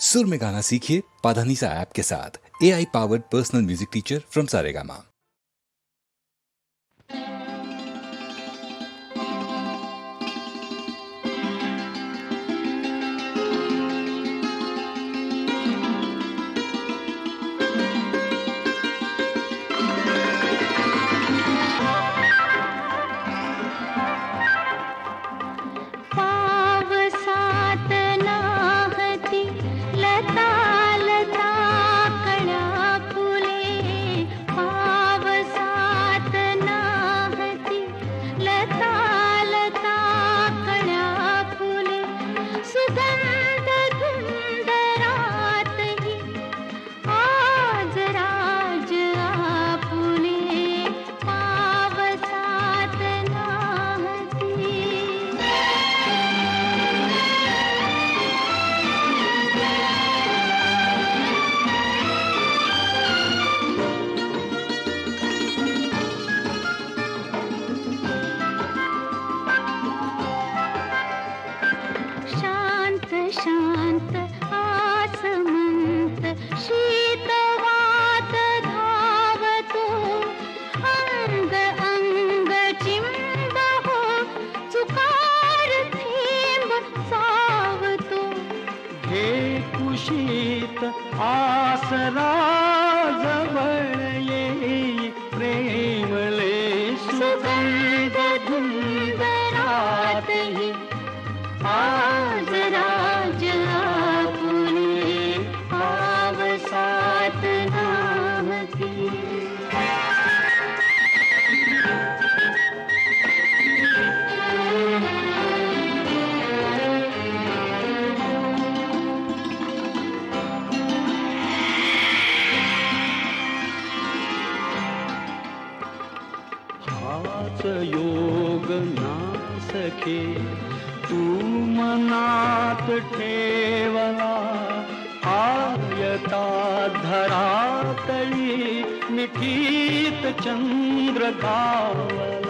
सुर में गाना सीखिए पाधानीसा ऐप के साथ। AI powered personal music teacher from Saregama. शांत आसमंत शीतवात धावतो अंग अंग चिंब हो चुकार थेंब सावतो हे कुशीत आसरा जवळ येई प्रेमले सुगंध धुंदरातही आज राज आपुले पावसात नाहती हाच योग ना सखे तू मनात ठेवला आयता धरातळी मिठीत चंद्र गावला